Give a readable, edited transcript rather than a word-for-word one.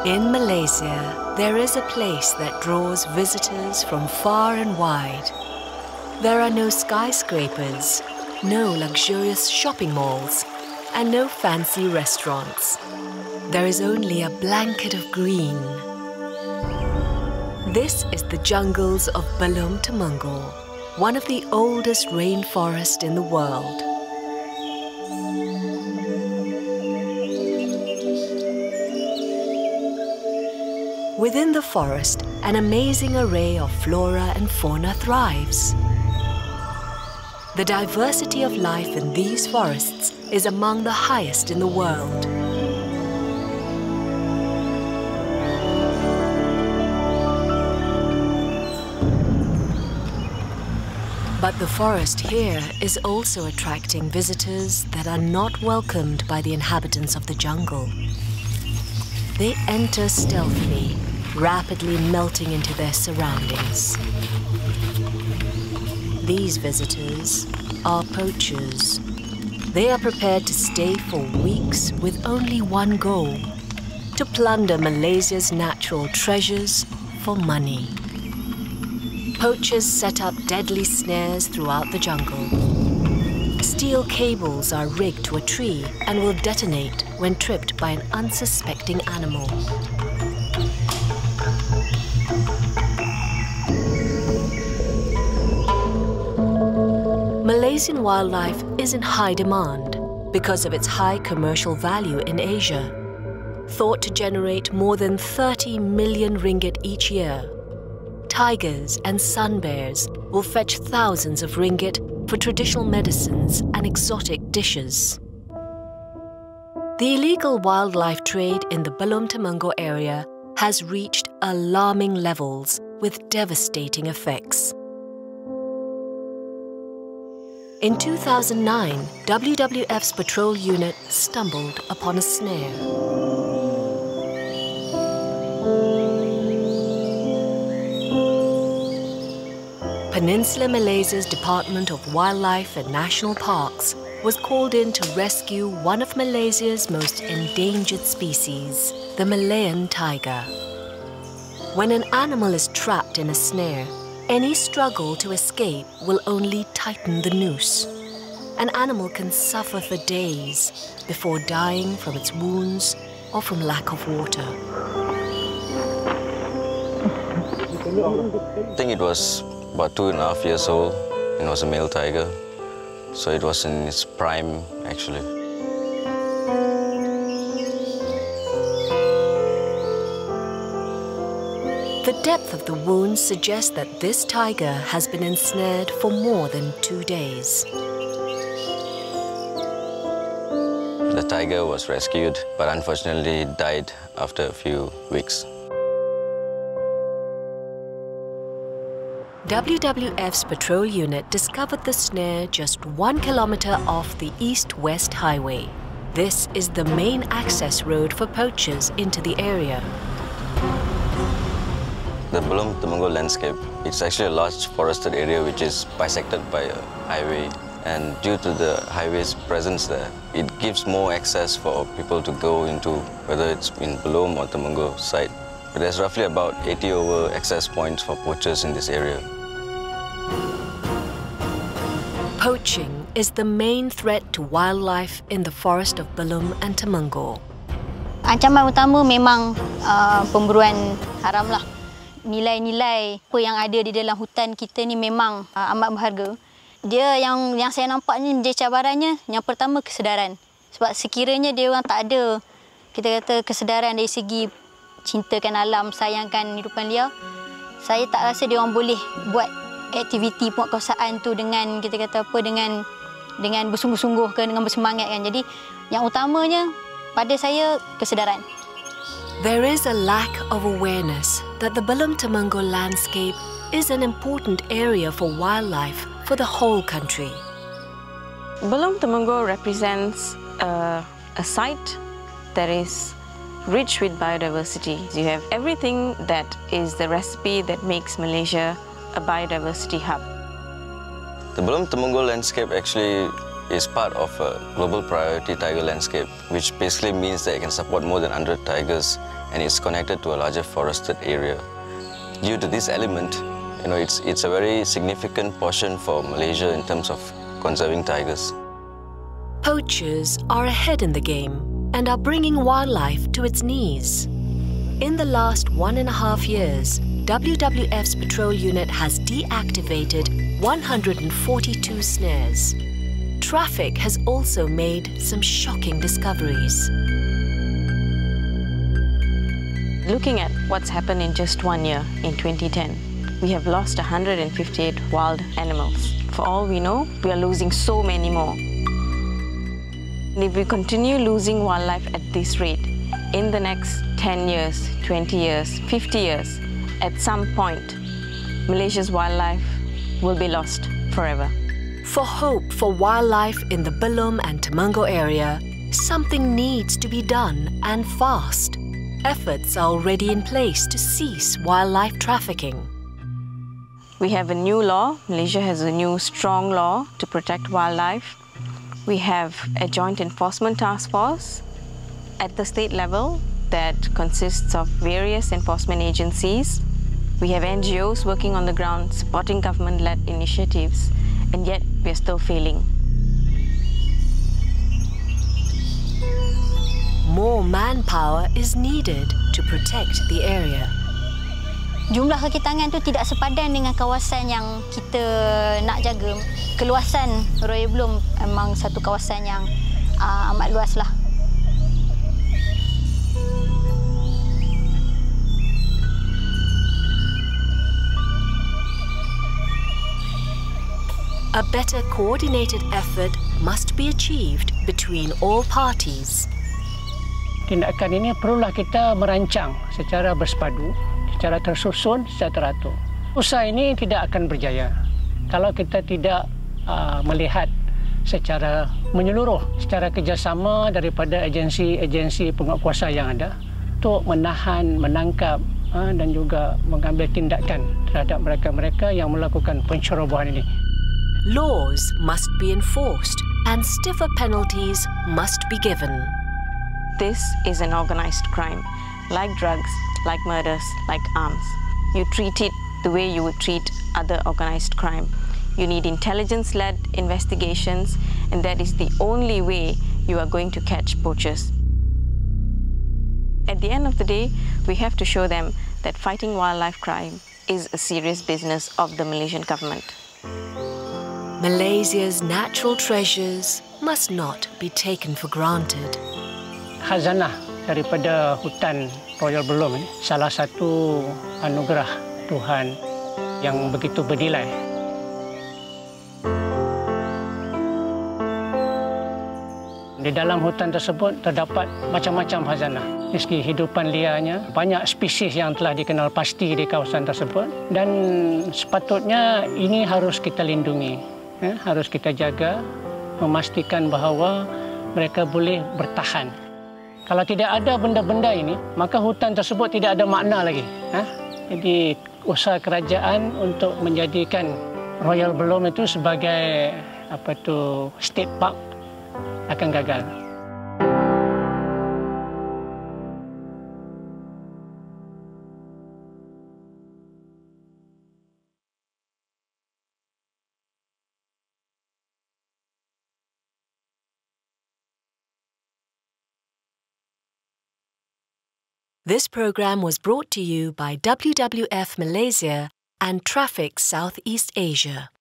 In Malaysia, there is a place that draws visitors from far and wide. There are no skyscrapers, no luxurious shopping malls, and no fancy restaurants. There is only a blanket of green. This is the jungles of Belum-Temengor, one of the oldest rainforests in the world. Within the forest, an amazing array of flora and fauna thrives. The diversity of life in these forests is among the highest in the world. But the forest here is also attracting visitors that are not welcomed by the inhabitants of the jungle. They enter stealthily, rapidly melting into their surroundings. These visitors are poachers. They are prepared to stay for weeks with only one goal: to plunder Malaysia's natural treasures for money. Poachers set up deadly snares throughout the jungle. Steel cables are rigged to a tree and will detonate when tripped by an unsuspecting animal. Malaysian wildlife is in high demand because of its high commercial value in Asia, thought to generate more than 30 million ringgit each year. Tigers and sun bears will fetch thousands of ringgit for traditional medicines and exotic dishes. The illegal wildlife trade in the Belum-Temengor area has reached alarming levels with devastating effects. In 2009, WWF's patrol unit stumbled upon a snare. Peninsular Malaysia's Department of Wildlife and National Parks was called in to rescue one of Malaysia's most endangered species, the Malayan tiger. When an animal is trapped in a snare, any struggle to escape will only tighten the noose. An animal can suffer for days before dying from its wounds or from lack of water. I think it was about 2.5 years old. It was a male tiger, so it was in its prime, actually. The depth of the wounds suggests that this tiger has been ensnared for more than 2 days. The tiger was rescued, but unfortunately died after a few weeks. WWF's patrol unit discovered the snare just 1 kilometer off the east-west highway. This is the main access road for poachers into the area. The Belum-Temengor landscape, it's actually a large forested area which is bisected by a highway. And due to the highway's presence there, it gives more access for people to go into, whether it's in Belum or Temengor site. But there's roughly about 80 over access points for poachers in this area. Poaching is the main threat to wildlife in the forest of Belum and Temengor. Ancaman utama memang pemburuan haram lah. Nilai-nilai apa yang ada di dalam hutan kita ni memang amat berharga. Dia yang saya nampak ni menjadi cabarannya, yang pertama kesedaran. Sebab sekiranya dia orang tak ada, kita kata kesedaran dari segi cintakan alam, sayangkan hidupan liar, saya tak rasa dia orang boleh buat aktiviti penguatkuasaan tu dengan kita kata apa dengan bersungguh-sungguh ke, dengan bersemangat kan. Jadi yang utamanya pada saya kesedaran. There is a lack of awareness that the Belum-Temengor landscape is an important area for wildlife for the whole country. Belum-Temengor represents a site that is rich with biodiversity. You have everything that is the recipe that makes Malaysia a biodiversity hub. The Belum-Temengor landscape actually is part of a global priority tiger landscape, which basically means that it can support more than 100 tigers and it's connected to a larger forested area. Due to this element, it's a very significant portion for Malaysia in terms of conserving tigers. Poachers are ahead in the game and are bringing wildlife to its knees. In the last 1.5 years, WWF's patrol unit has deactivated 142 snares. Traffic has also made some shocking discoveries. Looking at what's happened in just 1 year, in 2010, we have lost 158 wild animals. For all we know, we are losing so many more. And if we continue losing wildlife at this rate, in the next 10 years, 20 years, 50 years, at some point, Malaysia's wildlife will be lost forever. For hope for wildlife in the Belum and Temengor area, something needs to be done and fast. Efforts are already in place to cease wildlife trafficking. We have a new law. Malaysia has a new strong law to protect wildlife. We have a joint enforcement task force at the state level that consists of various enforcement agencies. We have NGOs working on the ground supporting government-led initiatives, and yet we're still failing. More manpower is needed to protect the area. Jumlah kekitangan tu tidak sepadan dengan kawasan yang kita nak jaga. Keluasan Royal Belum memang satu kawasan yang amat luas lah. A better coordinated effort must be achieved between all parties. Tindakan ini perlulah kita merancang secara bersepadu, secara tersusun, secara teratur. Usaha ini tidak akan berjaya kalau kita tidak melihat secara menyeluruh, secara kerjasama daripada agensi-agensi penguatkuasa yang ada untuk menahan, menangkap dan juga mengambil tindakan terhadap mereka-mereka yang melakukan pencerobohan ini. Laws must be enforced and stiffer penalties must be given. This is an organized crime, like drugs, like murders, like arms. You treat it the way you would treat other organized crime. You need intelligence-led investigations, and that is the only way you are going to catch poachers. At the end of the day, we have to show them that fighting wildlife crime is a serious business of the Malaysian government. Malaysia's natural treasures must not be taken for granted. Khazanah daripada hutan Royal Belum ini salah satu anugerah Tuhan yang begitu bernilai. Di dalam hutan tersebut terdapat macam-macam khazanah. Dari segi kehidupan liarnya, banyak spesies yang telah dikenal pasti di kawasan tersebut dan sepatutnya ini harus kita lindungi, harus kita jaga, memastikan bahawa mereka boleh bertahan. Kalau tidak ada benda-benda ini, maka hutan tersebut tidak ada makna lagi. Jadi usaha kerajaan untuk menjadikan Royal Belum itu sebagai state park akan gagal. This program was brought to you by WWF Malaysia and Traffic Southeast Asia.